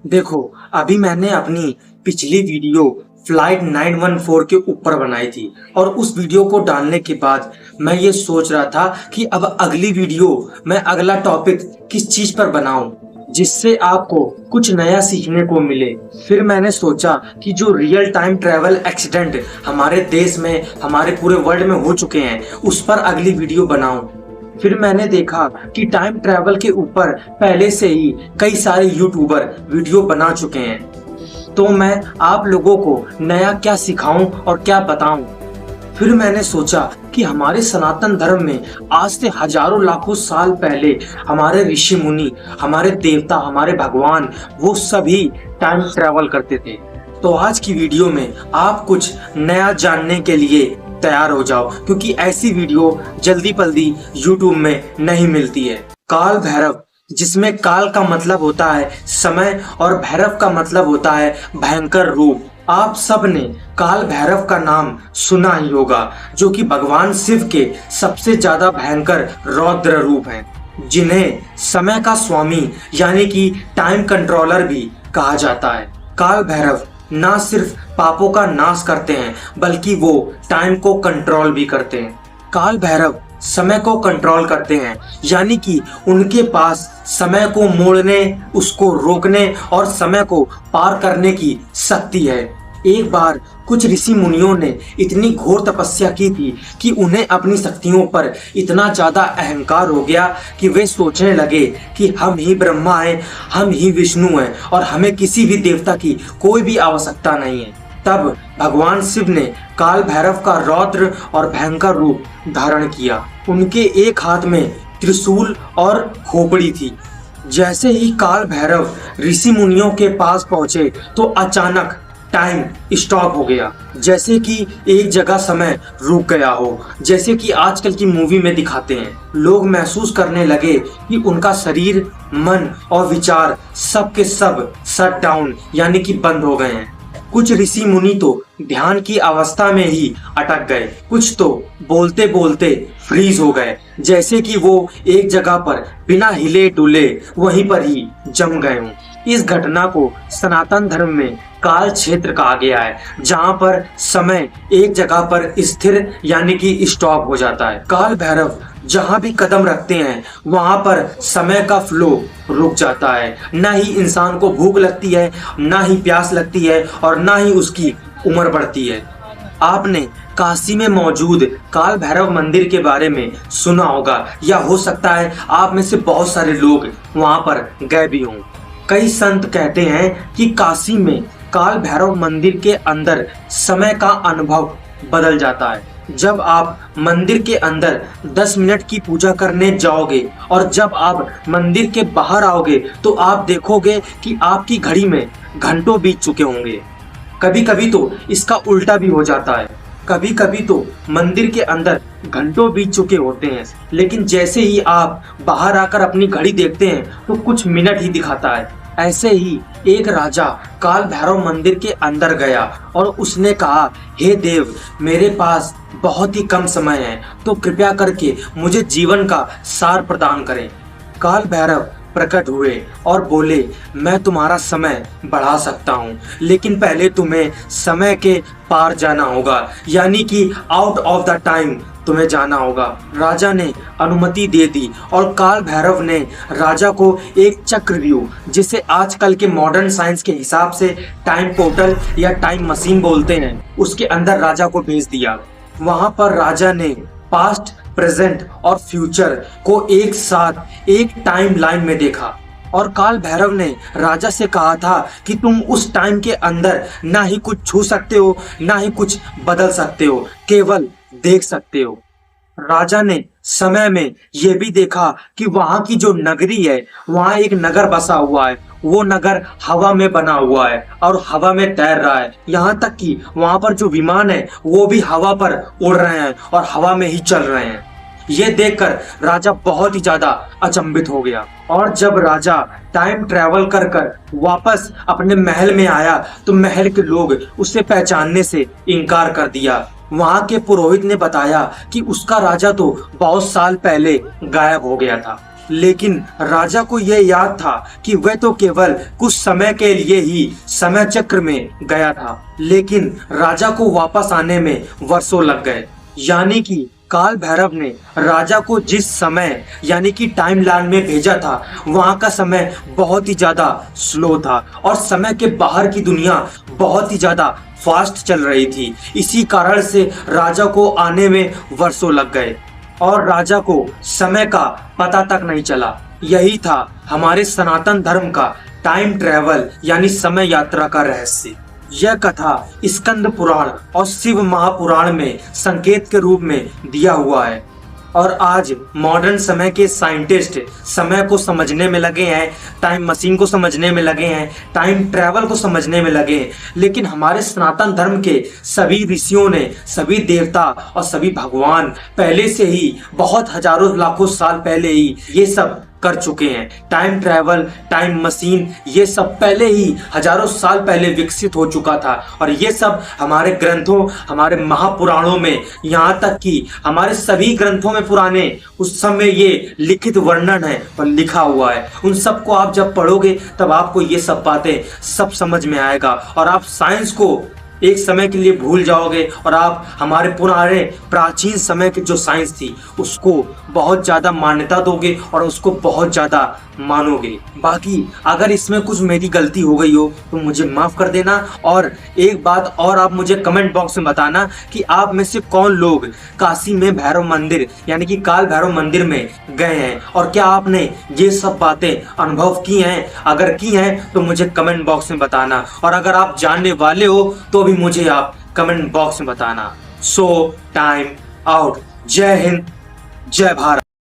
देखो, अभी मैंने अपनी पिछली वीडियो फ्लाइट 914 के ऊपर बनाई थी और उस वीडियो को डालने के बाद मैं ये सोच रहा था कि अब अगली वीडियो मैं अगला टॉपिक किस चीज पर बनाऊं जिससे आपको कुछ नया सीखने को मिले। फिर मैंने सोचा कि जो रियल टाइम ट्रैवल एक्सीडेंट हमारे देश में, हमारे पूरे वर्ल्ड में हो चुके हैं, उस पर अगली वीडियो बनाऊं। फिर मैंने देखा कि टाइम ट्रैवल के ऊपर पहले से ही कई सारे यूट्यूबर वीडियो बना चुके हैं, तो मैं आप लोगों को नया क्या सिखाऊं और क्या बताऊं। फिर मैंने सोचा कि हमारे सनातन धर्म में आज से हजारों लाखों साल पहले हमारे ऋषि मुनि, हमारे देवता, हमारे भगवान, वो सभी टाइम ट्रैवल करते थे। तो आज की वीडियो में आप कुछ नया जानने के लिए तैयार हो जाओ, क्योंकि ऐसी वीडियो जल्दी पल्दी यूट्यूब में नहीं मिलती है। काल भैरव, जिसमें काल का मतलब होता है समय और भैरव का मतलब होता है भयंकर रूप। आप सब ने काल भैरव का नाम सुना ही होगा, जो कि भगवान शिव के सबसे ज्यादा भयंकर रौद्र रूप हैं, जिन्हें समय का स्वामी यानी कि टाइम कंट्रोलर भी कहा जाता है। काल भैरव ना सिर्फ पापों का नाश करते हैं, बल्कि वो टाइम को कंट्रोल भी करते हैं। काल भैरव समय को कंट्रोल करते हैं, यानी कि उनके पास समय को मोड़ने, उसको रोकने और समय को पार करने की शक्ति है। एक बार कुछ ऋषि मुनियों ने इतनी घोर तपस्या की थी कि उन्हें अपनी शक्तियों पर इतना ज्यादा अहंकार हो गया कि वे सोचने लगे कि हम ही ब्रह्मा हैं, हम ही विष्णु हैं और हमें किसी भी देवता की कोई भी आवश्यकता नहीं है। तब भगवान शिव ने काल भैरव का रौद्र और भयंकर रूप धारण किया। उनके एक हाथ में त्रिशूल और खोपड़ी थी। जैसे ही काल भैरव ऋषि मुनियों के पास पहुंचे तो अचानक टाइम स्टॉप हो गया, जैसे कि एक जगह समय रुक गया हो, जैसे कि आजकल की मूवी में दिखाते हैं। लोग महसूस करने लगे कि उनका शरीर, मन और विचार सब के सब शट डाउन यानी कि बंद हो गए हैं। कुछ ऋषि मुनि तो ध्यान की अवस्था में ही अटक गए, कुछ तो बोलते बोलते फ्रीज हो गए, जैसे कि वो एक जगह पर बिना हिले डुले वहीं पर ही जम गए हों। इस घटना को सनातन धर्म में काल क्षेत्र कहा गया है, जहां पर समय एक जगह पर स्थिर यानी कि स्टॉप हो जाता है। काल भैरव जहां भी कदम रखते हैं वहां पर समय का फ्लो रुक जाता है। ना ही इंसान को भूख लगती है, ना ही प्यास लगती है और ना ही उसकी उम्र बढ़ती है। आपने काशी में मौजूद काल भैरव मंदिर के बारे में सुना होगा, या हो सकता है आप में से बहुत सारे लोग वहां पर गए भी हों। कई संत कहते हैं कि काशी में काल भैरव मंदिर के अंदर समय का अनुभव बदल जाता है। जब आप मंदिर के अंदर 10 मिनट की पूजा करने जाओगे और जब आप मंदिर के बाहर आओगे तो आप देखोगे कि आपकी घड़ी में घंटों बीत चुके होंगे। कभी कभी तो इसका उल्टा भी हो जाता है, कभी कभी तो मंदिर के अंदर घंटों बीत चुके होते हैं, लेकिन जैसे ही आप बाहर आकर अपनी घड़ी देखते हैं तो कुछ मिनट ही दिखाता है। ऐसे ही एक राजा काल भैरव मंदिर के अंदर गया और उसने कहा, हे देव, मेरे पास बहुत ही कम समय है, तो कृपया करके मुझे जीवन का सार प्रदान करें। काल भैरव प्रकट हुए और बोले, मैं तुम्हारा समय बढ़ा सकता हूँ, लेकिन पहले तुम्हें समय के पार जाना होगा, यानी कि आउट ऑफ द टाइम तुम्हें जाना होगा। राजा ने अनुमति दे दी और काल भैरव ने राजा को एक चक्रव्यूह, जिसे आजकल के मॉडर्न साइंस के हिसाब से टाइम पोर्टल या टाइम मशीन बोलते हैं, उसके अंदर राजा को भेज दिया। वहां पर राजा ने पास्ट, प्रेजेंट और फ्यूचर को एक साथ एक टाइम लाइन में देखा और काल भैरव ने राजा से कहा था कि तुम उस टाइम के अंदर ना ही कुछ छू सकते हो, ना ही कुछ बदल सकते हो, केवल देख सकते हो। राजा ने समय में यह भी देखा कि वहां की जो नगरी है, वहां एक नगर बसा हुआ है। वो नगर हवा में बना हुआ है और हवा में तैर रहा है, यहाँ तक कि वहां पर जो विमान है वो भी हवा पर उड़ रहे हैं और हवा में ही चल रहे हैं। ये देखकर राजा बहुत ही ज्यादा अचंभित हो गया और जब राजा टाइम ट्रैवल कर कर वापस अपने महल में आया तो महल के लोग उसे पहचानने से इनकार कर दिया। वहां के पुरोहित ने बताया कि उसका राजा तो बहुत साल पहले गायब हो गया था। लेकिन राजा को यह याद था कि वह तो केवल कुछ समय के लिए ही समय चक्र में गया था, लेकिन राजा को वापस आने में वर्षों लग गए। यानी कि काल भैरव ने राजा को जिस समय यानी कि टाइमलाइन में भेजा था, वहां का समय बहुत ही ज्यादा स्लो था और समय के बाहर की दुनिया बहुत ही ज्यादा फास्ट चल रही थी। इसी कारण से राजा को आने में वर्षों लग गए और राजा को समय का पता तक नहीं चला। यही था हमारे सनातन धर्म का टाइम ट्रेवल यानी समय यात्रा का रहस्य। यह कथा स्कंद पुराण और शिव महापुराण में संकेत के रूप में दिया हुआ है और आज मॉडर्न समय के साइंटिस्ट समय को समझने में लगे हैं, टाइम मशीन को समझने में लगे हैं, टाइम ट्रैवल को समझने में लगे हैं। लेकिन हमारे सनातन धर्म के सभी ऋषियों ने, सभी देवता और सभी भगवान पहले से ही बहुत हजारों लाखों साल पहले ही ये सब कर चुके हैं। टाइम ट्रैवल, टाइम मशीन ये सब पहले ही हजारों साल पहले विकसित हो चुका था और ये सब हमारे ग्रंथों, हमारे महापुराणों में, यहाँ तक कि हमारे सभी ग्रंथों में पुराने उस समय ये लिखित वर्णन है और लिखा हुआ है। उन सबको आप जब पढ़ोगे तब आपको ये सब बातें सब समझ में आएगा और आप साइंस को एक समय के लिए भूल जाओगे और आप हमारे पुराने प्राचीन समय की जो साइंस थी उसको बहुत ज्यादा मान्यता दोगे और उसको बहुत ज्यादा मानोगे। बाकी अगर इसमें कुछ मेरी गलती हो गई हो तो मुझे माफ कर देना। और एक बात और आप मुझे कमेंट बॉक्स में बताना कि आप में से कौन लोग काशी में भैरव मंदिर यानी कि काल भैरव मंदिर में गए हैं और क्या आपने ये सब बातें अनुभव की हैं। अगर की हैं तो मुझे कमेंट बॉक्स में बताना और अगर आप जानने वाले हो तो भी मुझे आप कमेंट बॉक्स में बताना। सो टाइम आउट। जय हिंद, जय भारत।